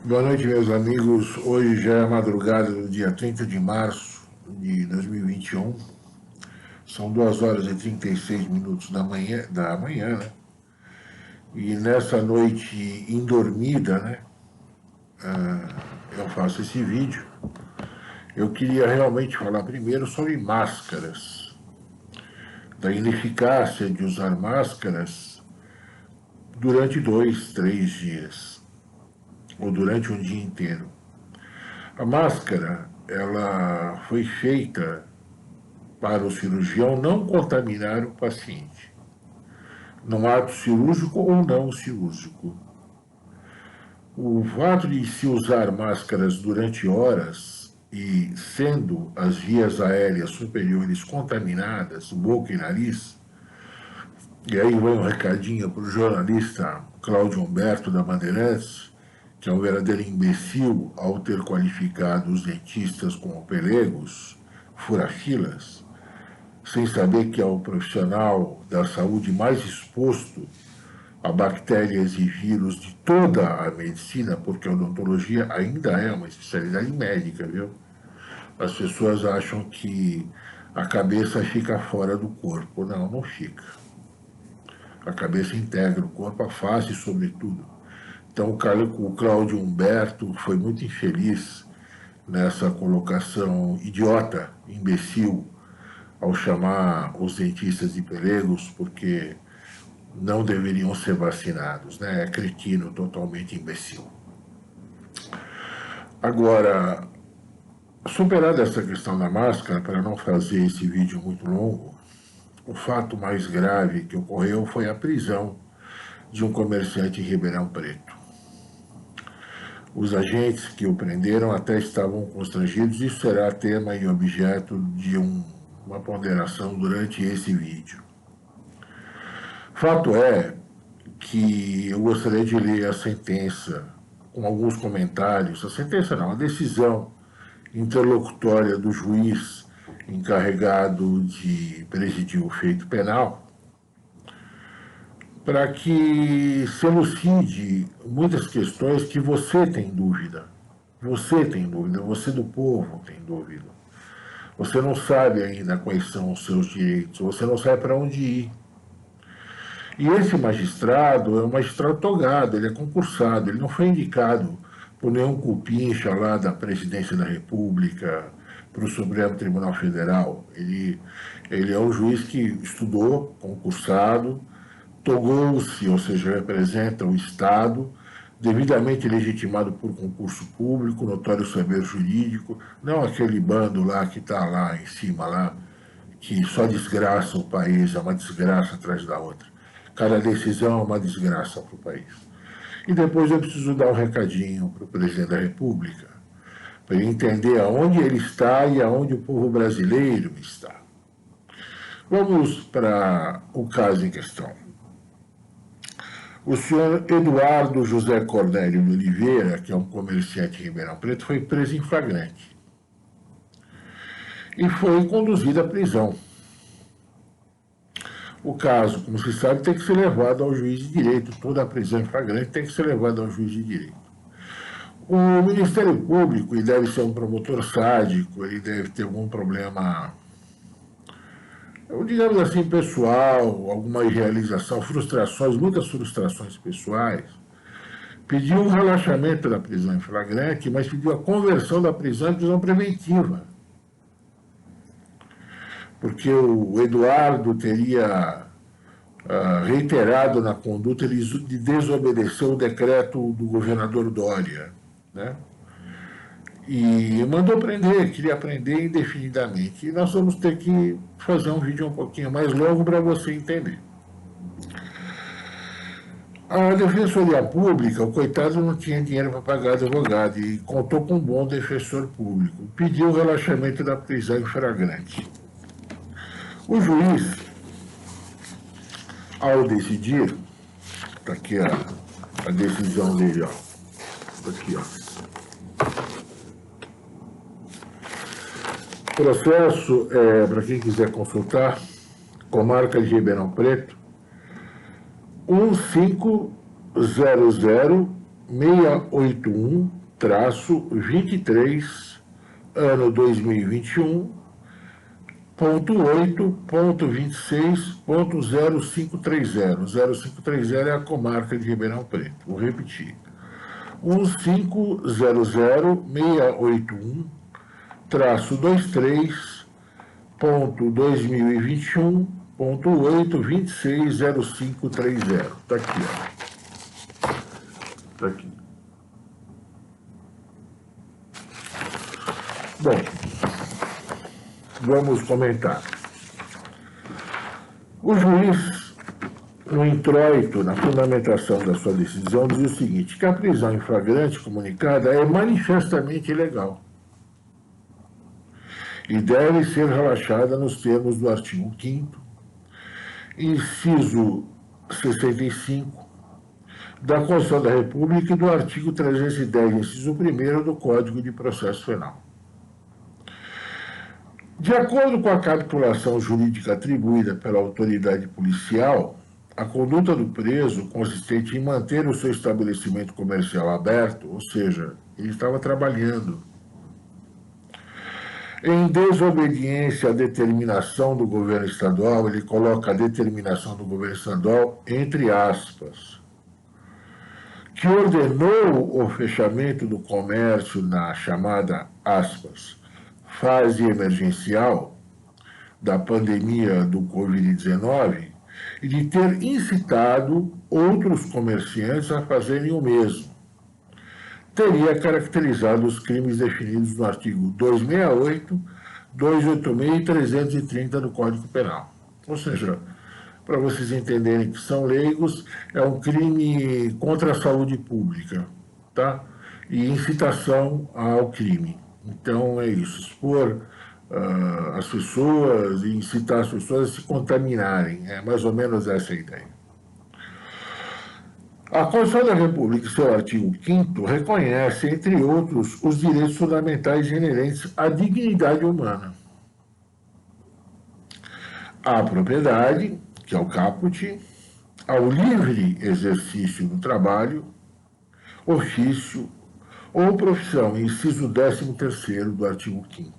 Boa noite, meus amigos. Hoje já é madrugada do dia 30 de março de 2021. São 2 horas e 36 minutos da manhã, né? E nessa noite indormida, né, eu faço esse vídeo. Eu queria realmente falar primeiro sobre máscaras, da ineficácia de usar máscaras durante 2, 3 dias, ou durante um dia inteiro. A máscara, ela foi feita para o cirurgião não contaminar o paciente, no ato cirúrgico ou não cirúrgico. O fato de se usar máscaras durante horas e sendo as vias aéreas superiores contaminadas, boca e nariz, e aí vai um recadinho para o jornalista Cláudio Humberto da Bandeirantes, que é um verdadeiro imbecil ao ter qualificado os dentistas como pelegos, furafilas, sem saber que é o profissional da saúde mais exposto a bactérias e vírus de toda a medicina, porque a odontologia ainda é uma especialidade médica, viu? As pessoas acham que a cabeça fica fora do corpo. Não, não fica. A cabeça integra o corpo, a face, sobretudo. Então, o Cláudio Humberto foi muito infeliz nessa colocação idiota, imbecil, ao chamar os dentistas de pelegos, porque não deveriam ser vacinados, né? É cretino, totalmente imbecil. Agora, superada essa questão da máscara, para não fazer esse vídeo muito longo, o fato mais grave que ocorreu foi a prisão de um comerciante em Ribeirão Preto. Os agentes que o prenderam até estavam constrangidos, isso será tema e objeto de uma ponderação durante esse vídeo. Fato é que eu gostaria de ler a sentença com alguns comentários, a sentença não, a decisão interlocutória do juiz encarregado de presidir o feito penal, para que se elucide muitas questões que você tem dúvida. Você tem dúvida, você do povo tem dúvida. Você não sabe ainda quais são os seus direitos, você não sabe para onde ir. E esse magistrado é um magistrado togado, ele é concursado, ele não foi indicado por nenhum cupincha lá da presidência da República para o Supremo Tribunal Federal. Ele é um juiz que estudou, concursado, togou-se, ou seja, representa o Estado, devidamente legitimado por concurso público, notório saber jurídico, não aquele bando lá que está lá em cima, lá, que só desgraça o país, é uma desgraça atrás da outra. Cada decisão é uma desgraça para o país. E depois eu preciso dar um recadinho para o presidente da República, para ele entender aonde ele está e aonde o povo brasileiro está. Vamos para o caso em questão. O senhor Eduardo José Cornélio de Oliveira, que é um comerciante em Ribeirão Preto, foi preso em flagrante e foi conduzido à prisão. O caso, como se sabe, tem que ser levado ao juiz de direito. Toda a prisão em flagrante tem que ser levada ao juiz de direito. O Ministério Público, ele deve ser um promotor sádico, ele deve ter algum problema, digamos assim, pessoal, alguma irrealização, frustrações, muitas frustrações pessoais. Pediu um relaxamento da prisão em flagrante, mas pediu a conversão da prisão em prisão preventiva. Porque o Eduardo teria reiterado na conduta de desobedecer o decreto do governador Dória, né? E mandou prender, queria prender indefinidamente. E nós vamos ter que fazer um vídeo um pouquinho mais longo para você entender. A Defensoria Pública, o coitado não tinha dinheiro para pagar advogado e contou com um bom defensor público. Pediu o relaxamento da prisão em flagrante. O juiz, ao decidir, está aqui a decisão dele, ó. Aqui, ó. Processo, para quem quiser consultar, comarca de Ribeirão Preto, 1500 681-23, ano 2021, ponto 8.26.0530. 0530 é a comarca de Ribeirão Preto. Vou repetir. 1500681.2021.8260530. Está aqui, ó. Está aqui. Bom, vamos comentar. O juiz, no introito, na fundamentação da sua decisão, diz o seguinte, que a prisão em flagrante comunicada é manifestamente ilegal e deve ser relaxada nos termos do artigo 5º, inciso 65, da Constituição da República e do artigo 310, inciso 1º do Código de Processo Penal. De acordo com a capitulação jurídica atribuída pela autoridade policial, a conduta do preso consistente em manter o seu estabelecimento comercial aberto, ou seja, ele estava trabalhando, em desobediência à determinação do governo estadual, ele coloca a determinação do governo estadual entre aspas, que ordenou o fechamento do comércio na chamada aspas, fase emergencial da pandemia do Covid-19 e de ter incitado outros comerciantes a fazerem o mesmo. Teria caracterizado os crimes definidos no artigo 268, 286 e 330 do Código Penal. Ou seja, para vocês entenderem que são leigos, é um crime contra a saúde pública, tá? E incitação ao crime. Então é isso, expor as pessoas e incitar as pessoas a se contaminarem. É mais ou menos essa a ideia. A Constituição da República, seu artigo 5º, reconhece, entre outros, os direitos fundamentais inerentes à dignidade humana. À propriedade, que é o caput, ao livre exercício do trabalho, ofício ou profissão, inciso 13º do artigo 5º.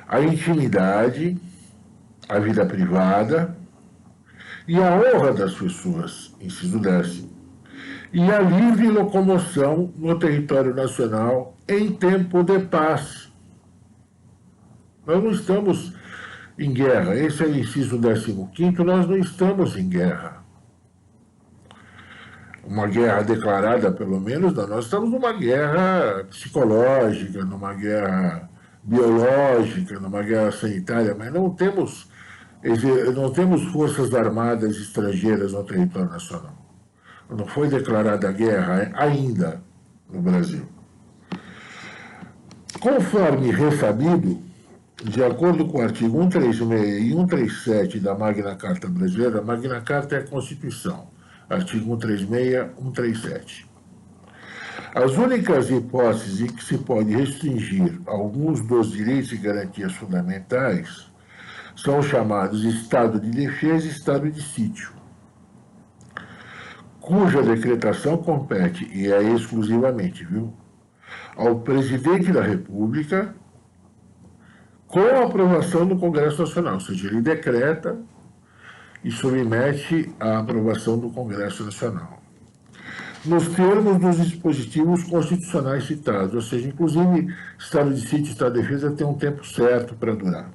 A intimidade, a vida privada e a honra das pessoas, inciso 10º, e a livre locomoção no território nacional em tempo de paz. Nós não estamos em guerra, esse é o inciso 15º, nós não estamos em guerra. Uma guerra declarada, pelo menos, nós estamos numa guerra psicológica, numa guerra biológica, numa guerra sanitária, mas não temos forças armadas estrangeiras no território nacional. Não foi declarada guerra ainda no Brasil. Conforme ressabido, de acordo com o artigo 136 e 137 da Magna Carta Brasileira, a Magna Carta é a Constituição, artigo 136 e 137. As únicas hipóteses em que se pode restringir alguns dos direitos e garantias fundamentais são chamados estado de defesa e estado de sítio, cuja decretação compete, e é exclusivamente, ao presidente da República, com a aprovação do Congresso Nacional, ou seja, ele decreta e submete à aprovação do Congresso Nacional, nos termos dos dispositivos constitucionais citados, ou seja, inclusive, estado de sítio e estado de defesa tem um tempo certo para durar.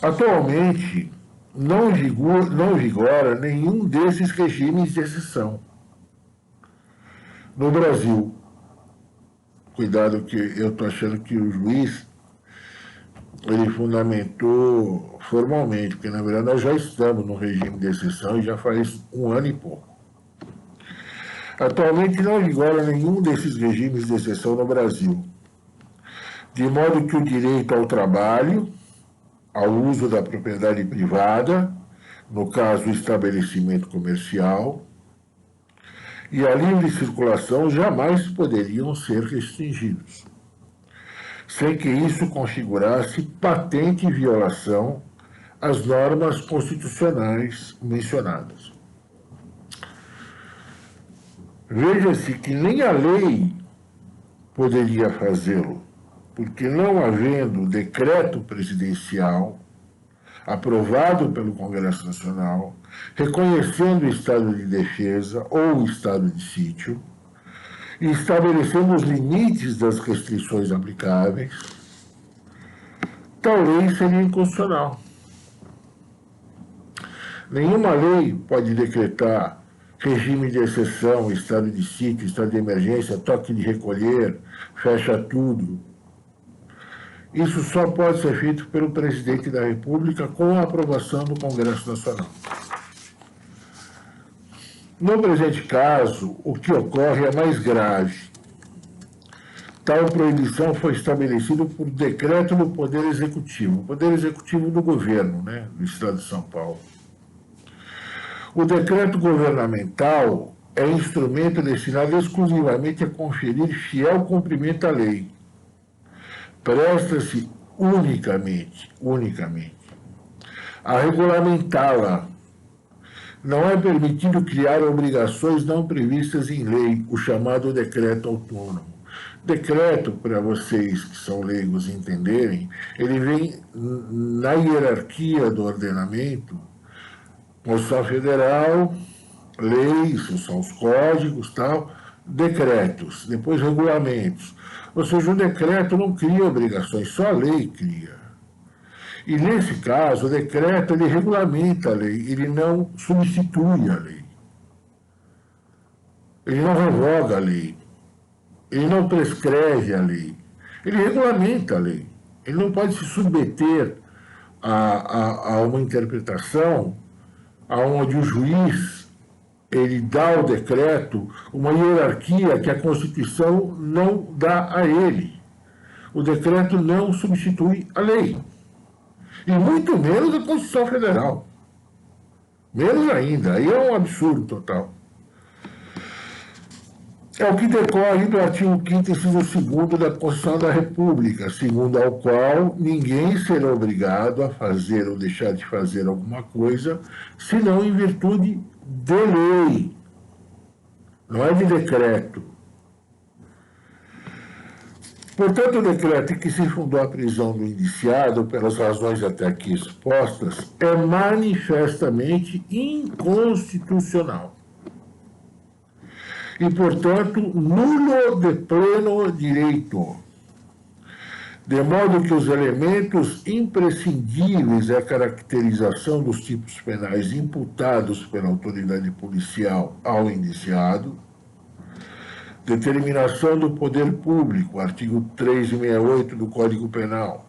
Atualmente, não vigora nenhum desses regimes de exceção no Brasil. Cuidado que eu estou achando que o juiz ele fundamentou formalmente, porque na verdade nós já estamos no regime de exceção e já faz 1 ano e pouco. Atualmente não vigora nenhum desses regimes de exceção no Brasil, de modo que o direito ao trabalho, ao uso da propriedade privada, no caso o estabelecimento comercial, e a livre circulação jamais poderiam ser restringidos, sem que isso configurasse patente violação às normas constitucionais mencionadas. Veja-se que nem a lei poderia fazê-lo, porque não havendo decreto presidencial aprovado pelo Congresso Nacional, reconhecendo o estado de defesa ou o estado de sítio e estabelecendo os limites das restrições aplicáveis, tal lei seria inconstitucional. Nenhuma lei pode decretar regime de exceção, estado de sítio, estado de emergência, toque de recolher, fecha tudo. Isso só pode ser feito pelo presidente da República com a aprovação do Congresso Nacional. No presente caso, o que ocorre é mais grave. Tal proibição foi estabelecida por decreto do Poder Executivo, o Poder Executivo do governo, do Estado de São Paulo. O decreto governamental é instrumento destinado exclusivamente a conferir fiel cumprimento à lei. Presta-se unicamente a regulamentá-la. Não é permitido criar obrigações não previstas em lei, o chamado decreto autônomo. Decreto, para vocês que são leigos entenderem, ele vem na hierarquia do ordenamento. Constituição Federal, leis, são os códigos, tal, decretos, depois regulamentos. Ou seja, o decreto não cria obrigações, só a lei cria. E nesse caso, o decreto ele regulamenta a lei, ele não substitui a lei. Ele não revoga a lei. Ele não prescreve a lei. Ele regulamenta a lei. Ele não pode se submeter a uma interpretação onde o juiz ele dá ao decreto uma hierarquia que a Constituição não dá a ele. O decreto não substitui a lei. E muito menos a Constituição Federal. Menos ainda. Aí é um absurdo total. É o que decorre do artigo 5º, inciso 2º da Constituição da República, segundo ao qual ninguém será obrigado a fazer ou deixar de fazer alguma coisa, senão em virtude de lei. Não é de decreto. Portanto, o decreto em que se fundou a prisão do indiciado, pelas razões até aqui expostas, é manifestamente inconstitucional. E, portanto, nulo de pleno direito, de modo que os elementos imprescindíveis à caracterização dos tipos penais imputados pela autoridade policial ao indiciado, determinação do poder público, artigo 368 do Código Penal,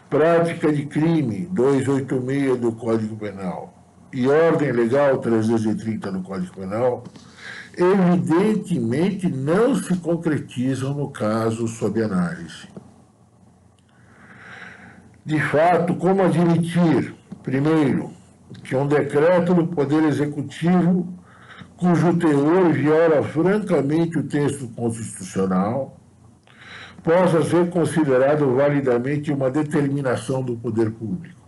prática de crime, 286 do Código Penal, e ordem legal, 330 do Código Penal, evidentemente não se concretizam no caso sob análise. De fato, como admitir, primeiro, que um decreto do Poder Executivo, cujo teor viola francamente o texto constitucional, possa ser considerado validamente uma determinação do poder público.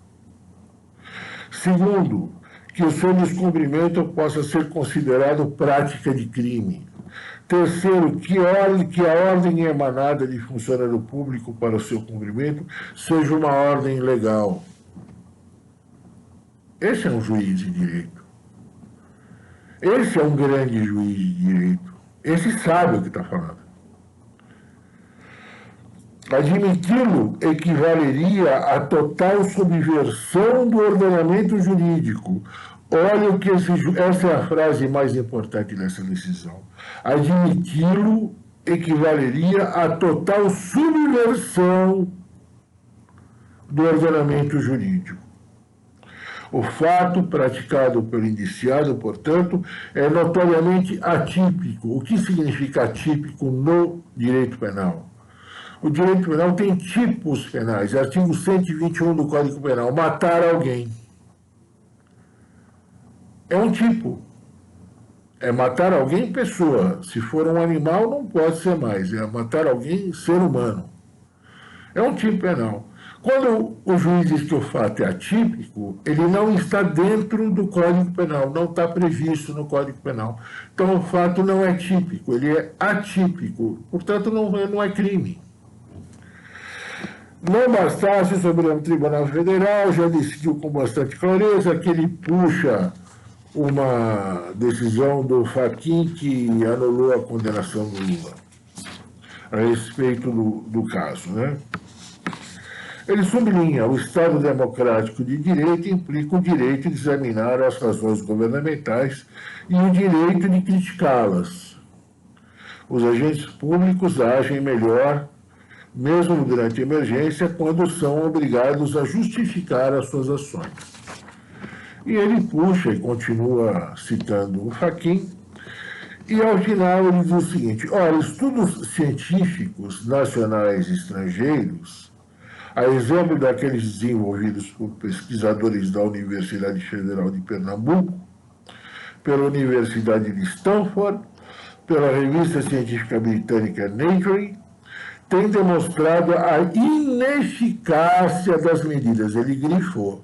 Segundo, que o seu descumprimento possa ser considerado prática de crime. Terceiro, que a ordem emanada de funcionário público para o seu cumprimento seja uma ordem legal. Esse é um juiz de direito. Esse é um grande juiz de direito. Esse sabe o que está falando. Admiti-lo equivaleria à total subversão do ordenamento jurídico. Olha o que essa é a frase mais importante dessa decisão. Admiti-lo equivaleria à total subversão do ordenamento jurídico. O fato praticado pelo indiciado, portanto, é notoriamente atípico. O que significa atípico no direito penal? O direito penal tem tipos penais. Artigo 121 do Código Penal, matar alguém. É um tipo. É matar alguém pessoa. Se for um animal, não pode ser mais. É matar alguém ser humano. É um tipo penal. Quando o juiz diz que o fato é atípico, ele não está dentro do Código Penal, não está previsto no Código Penal. Então, o fato não é típico, ele é atípico, portanto, não é crime. Não bastasse, o Supremo Tribunal Federal já decidiu com bastante clareza que ele puxa uma decisão do Fachin que anulou a condenação do Lula a respeito do caso, né? Ele sublinha: o Estado democrático de direito implica o direito de examinar as razões governamentais e o direito de criticá-las. Os agentes públicos agem melhor, mesmo durante a emergência, quando são obrigados a justificar as suas ações. E ele puxa e continua citando o Fachin, e ao final ele diz o seguinte: olha, estudos científicos nacionais e estrangeiros, a exemplo daqueles desenvolvidos por pesquisadores da Universidade Federal de Pernambuco, pela Universidade de Stanford, pela revista científica britânica Nature, têm demonstrado a ineficácia das medidas. Ele grifou.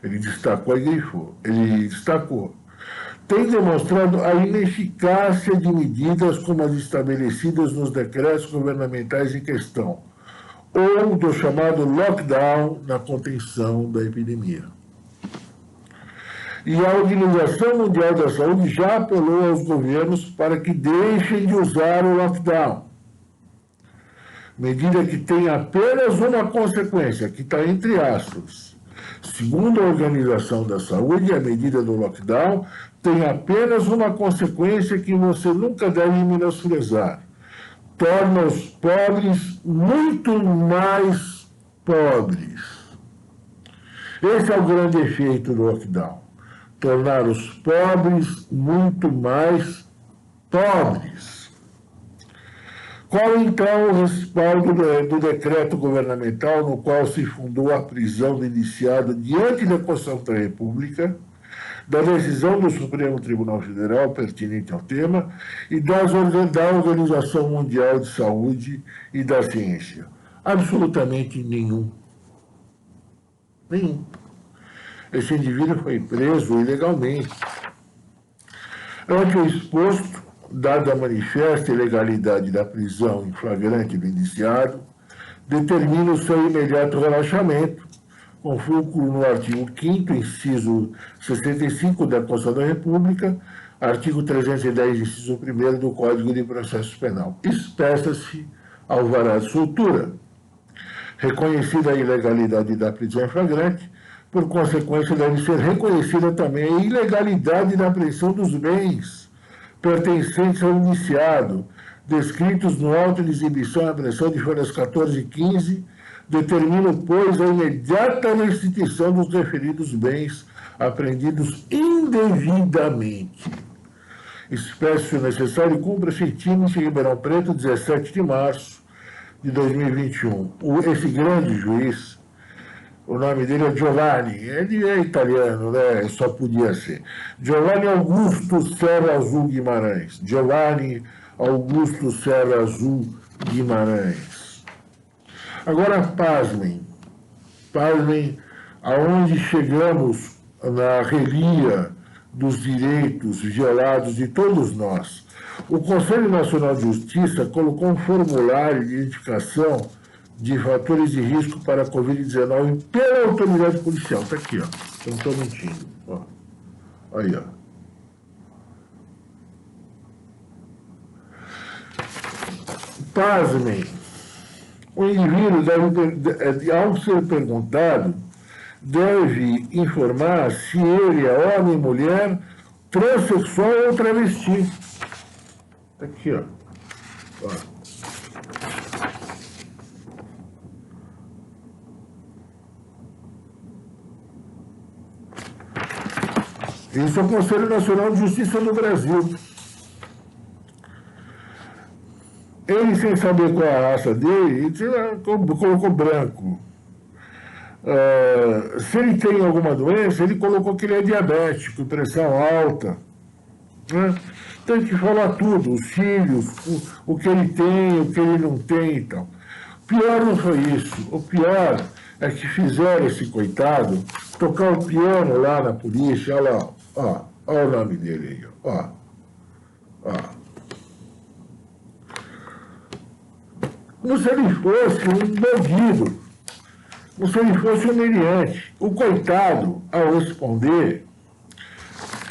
Ele destacou e grifou. Ele destacou. Tem demonstrado a ineficácia de medidas como as estabelecidas nos decretos governamentais em questão, ou do chamado lockdown na contenção da epidemia. E a Organização Mundial da Saúde já apelou aos governos para que deixem de usar o lockdown, medida que tem apenas uma consequência, que está entre aspas. Segundo a Organização da Saúde, a medida do lockdown tem apenas uma consequência que você nunca deve menosprezar: torna os pobres muito mais pobres. Esse é o grande efeito do lockdown: tornar os pobres muito mais pobres. Qual, então, o respaldo do decreto governamental no qual se fundou a prisão do indiciado diante da Constituição da República, da decisão do Supremo Tribunal Federal pertinente ao tema e da Organização Mundial de Saúde e da Ciência? Absolutamente nenhum. Nenhum. Esse indivíduo foi preso ilegalmente. Ante o exposto, dada a manifesta ilegalidade da prisão em flagrante do indiciado, determina o seu imediato relaxamento, com fulcro no artigo 5º, inciso 65 da Constituição da República, artigo 310, inciso 1º do Código de Processo Penal. Espécie-se alvará de soltura. Reconhecida a ilegalidade da prisão em flagrante, por consequência deve ser reconhecida também a ilegalidade da apreensão dos bens pertencentes ao indiciado, descritos no auto de exibição e apreensão de folhas 14 e 15, determina, pois, a imediata restituição dos referidos bens apreendidos indevidamente. Espécie necessário cumpra-se em Ribeirão Preto, 17 de março de 2021. Esse grande juiz, o nome dele é Giovanni, ele é italiano, né? Só podia ser. Giovanni Augusto Serra Azul Guimarães. Giovanni Augusto Serra Azul Guimarães. Agora, pasmem aonde chegamos na relia dos direitos violados de todos nós. O Conselho Nacional de Justiça colocou um formulário de identificação de fatores de risco para a Covid-19 pela autoridade policial. Está aqui, ó. Eu não estou mentindo. Ó. Aí, ó. Pasmem. O indivíduo deve, ao ser perguntado, deve informar se ele é homem, mulher, transexual ou travesti. Está aqui, ó. Isso é o Conselho Nacional de Justiça do Brasil. Ele, sem saber qual é a raça dele, ele colocou branco. Se ele tem alguma doença, ele colocou que ele é diabético, pressão alta. Né? Tem que falar tudo, os filhos, o que ele tem, o que ele não tem e tal. Pior não foi isso. O pior é que fizeram esse coitado tocar o piano lá na polícia. Olha lá, ó, olha o nome dele aí, ó. Como se ele fosse um bandido, como se ele fosse um meliante. O coitado, ao responder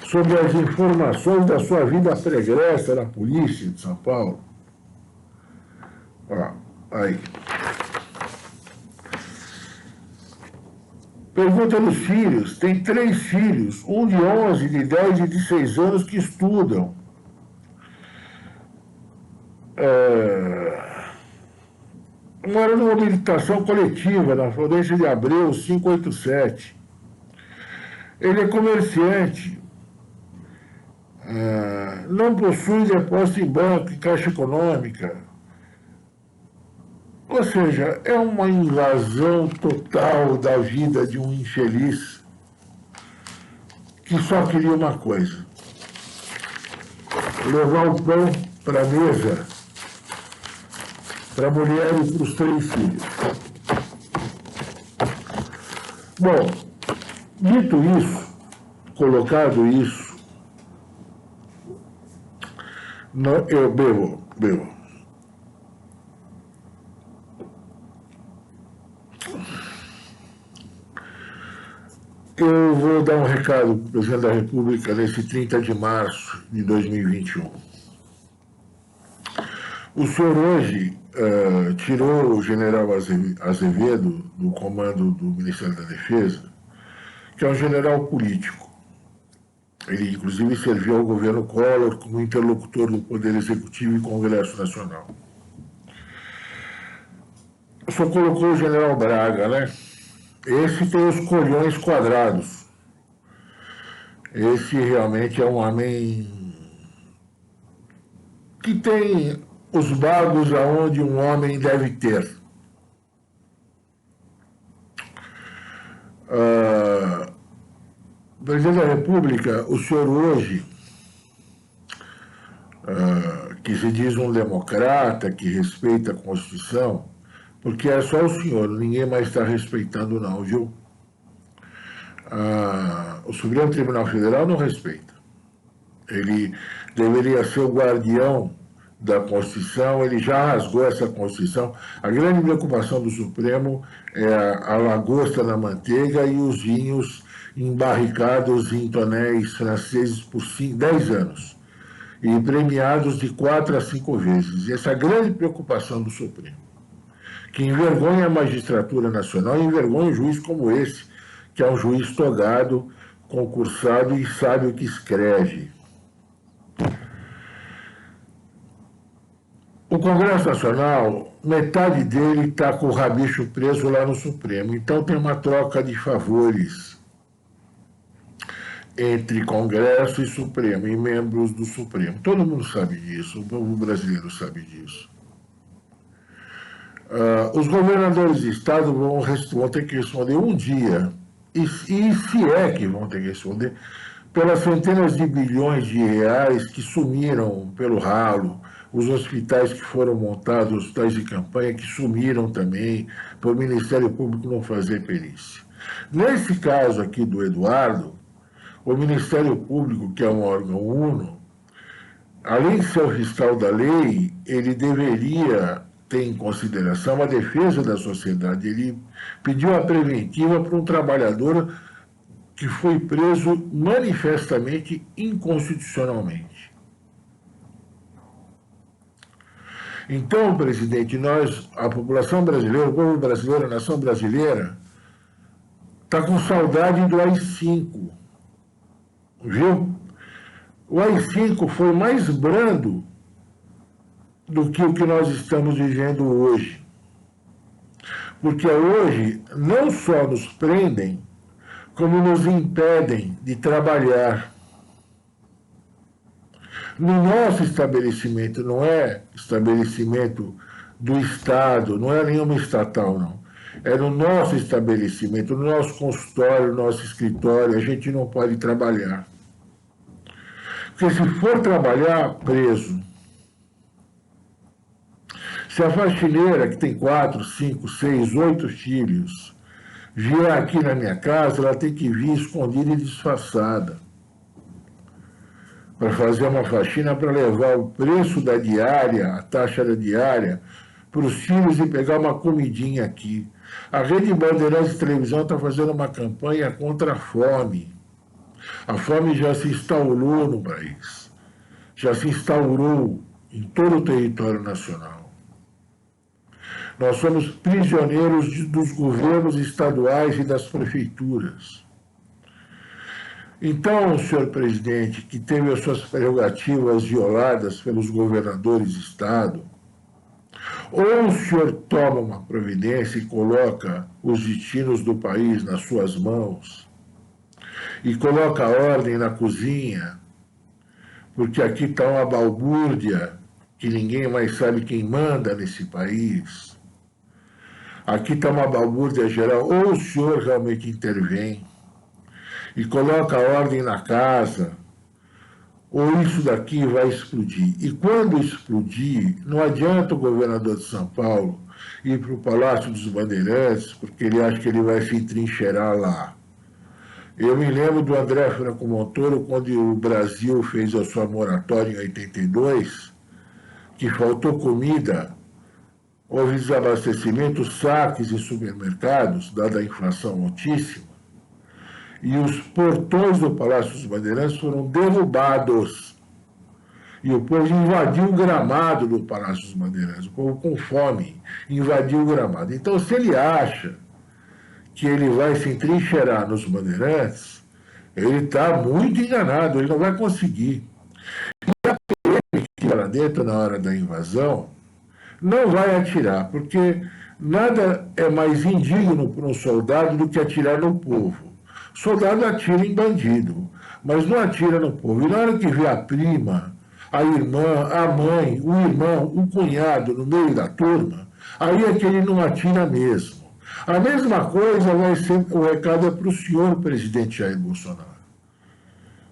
sobre as informações da sua vida pregressa na polícia de São Paulo, ó, aí. Pergunta dos filhos. Tem 3 filhos, um de 11, de 10 e de 6 anos que estudam. Mora numa habilitação coletiva na Florência de Abreu, 587. Ele é comerciante. Não possui depósito em banco e caixa econômica. Ou seja, é uma invasão total da vida de um infeliz que só queria uma coisa: levar o pão para a mesa, para a mulher e para os 3 filhos. Bom, dito isso, colocado isso, eu bebo. Eu vou dar um recado para o presidente da República nesse 30 de março de 2021. O senhor hoje tirou o general Azevedo do comando do Ministério da Defesa, que é um general político. Ele, inclusive, serviu ao governo Collor como interlocutor do Poder Executivo e Congresso Nacional. O senhor colocou o general Braga, né? Esse tem os colhões quadrados. Esse realmente é um homem que tem os bagos aonde um homem deve ter. Presidente da República, o senhor hoje, que se diz um democrata, que respeita a Constituição, porque é só o senhor, ninguém mais está respeitando não, viu? O Supremo Tribunal Federal não respeita. Ele deveria ser o guardião da Constituição, ele já rasgou essa Constituição. A grande preocupação do Supremo é a lagosta na manteiga e os vinhos embarricados em tonéis franceses por 10 anos e premiados de 4 a 5 vezes. E essa é a grande preocupação do Supremo, que envergonha a magistratura nacional e envergonha um juiz como esse, que é um juiz togado, concursado e sabe o que escreve. O Congresso Nacional, metade dele está com o rabicho preso lá no Supremo. Então tem uma troca de favores entre Congresso e Supremo, e membros do Supremo. Todo mundo sabe disso, o povo brasileiro sabe disso. Os governadores de Estado vão ter que responder um dia, e se é que vão ter que responder, pelas centenas de bilhões de reais que sumiram pelo ralo, os hospitais que foram montados, hospitais de campanha que sumiram também, para o Ministério Público não fazer perícia. Nesse caso aqui do Eduardo, o Ministério Público, que é um órgão uno, além de ser o fiscal da lei, ele deveria ter em consideração a defesa da sociedade. Ele pediu a preventiva para um trabalhador que foi preso manifestamente inconstitucionalmente. Então, presidente, a população brasileira, o povo brasileiro, a nação brasileira, está com saudade do AI-5, viu? O AI-5 foi mais brando do que o que nós estamos vivendo hoje. Porque hoje não só nos prendem, como nos impedem de trabalhar. No nosso estabelecimento, não é estabelecimento do Estado, não é nenhuma estatal, não. É no nosso estabelecimento, no nosso consultório, no nosso escritório, a gente não pode trabalhar. Porque se for trabalhar, preso. Se a faxineira, que tem 4, 5, 6, 8 filhos, vier aqui na minha casa, ela tem que vir escondida e disfarçada para fazer uma faxina para levar o preço da diária, a taxa da diária, para os filhos e pegar uma comidinha aqui. A Rede Bandeirantes de Televisão está fazendo uma campanha contra a fome. A fome já se instaurou no país, já se instaurou em todo o território nacional. Nós somos prisioneiros dos governos estaduais e das prefeituras. Então, senhor presidente, que teve as suas prerrogativas violadas pelos governadores de estado, ou o senhor toma uma providência e coloca os destinos do país nas suas mãos, e coloca ordem na cozinha, porque aqui está uma balbúrdia que ninguém mais sabe quem manda nesse país. Aqui está uma balbúrdia geral. Ou o senhor realmente intervém e coloca ordem na casa, ou isso daqui vai explodir. E quando explodir, não adianta o governador de São Paulo ir para o Palácio dos Bandeirantes, porque ele acha que ele vai se trincheirar lá. Eu me lembro do André Franco Montoro, quando o Brasil fez a sua moratória em 82, que faltou comida, houve desabastecimento, saques em supermercados, dada a inflação altíssima, e os portões do Palácio dos Bandeirantes foram derrubados. E o povo invadiu o gramado do Palácio dos Bandeirantes, o povo com fome invadiu o gramado. Então, se ele acha que ele vai se entrincheirar nos Bandeirantes, ele está muito enganado, ele não vai conseguir. E a PM que estava lá dentro na hora da invasão não vai atirar, porque nada é mais indigno para um soldado do que atirar no povo. O soldado atira em bandido, mas não atira no povo. E na hora que vê a prima, a irmã, a mãe, o irmão, o cunhado no meio da turma, aí é que ele não atira mesmo. A mesma coisa vai ser, o recado é para o senhor presidente Jair Bolsonaro.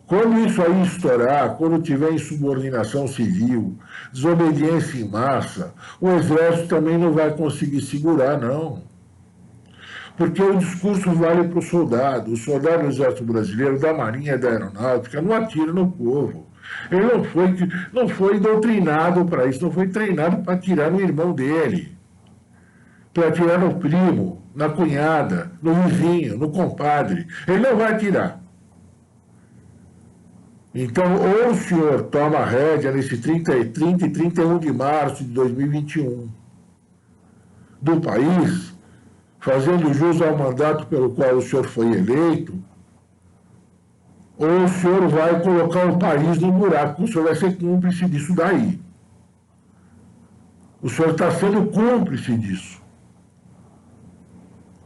Quando isso aí estourar, quando tiver insubordinação civil, desobediência em massa, o exército também não vai conseguir segurar, não. Porque o discurso vale para o soldado. O soldado do exército brasileiro, da marinha, da aeronáutica, não atira no povo. Ele não foi doutrinado para isso, não foi treinado para atirar no irmão dele, para atirar no primo, na cunhada, no vizinho, no compadre. Ele não vai atirar. Então, ou o senhor toma a rédea nesse 30 e 31 de março de 2021 do país, fazendo jus ao mandato pelo qual o senhor foi eleito, ou o senhor vai colocar o país no buraco, o senhor vai ser cúmplice disso daí. O senhor está sendo cúmplice disso.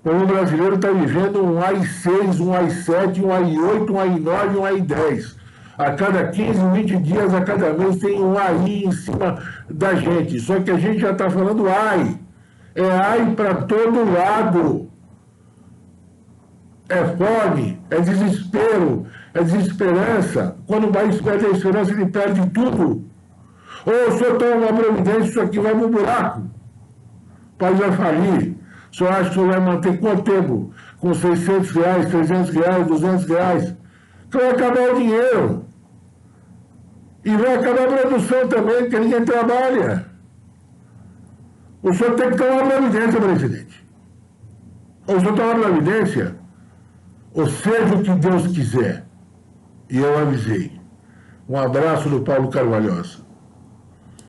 O povo brasileiro está vivendo um AI-6, um AI-7, um AI-8, um AI-9, um AI-10. A cada 15, 20 dias, a cada mês tem um AI em cima da gente. Só que a gente já está falando AI. É AI para todo lado. É fome, é desespero, é desesperança. Quando o país perde a esperança, ele perde tudo. Ou o senhor toma uma providência, isso aqui vai no buraco. O país vai falir. O senhor acha que o senhor vai manter quanto tempo? Com R$600, R$300, R$200? Que vai acabar o dinheiro. E vai acabar a produção também, porque ninguém trabalha. O senhor tem que tomar providência, presidente. Ou o senhor toma providência, ou seja o que Deus quiser. E eu avisei. Um abraço do Paulo Carvalhosa.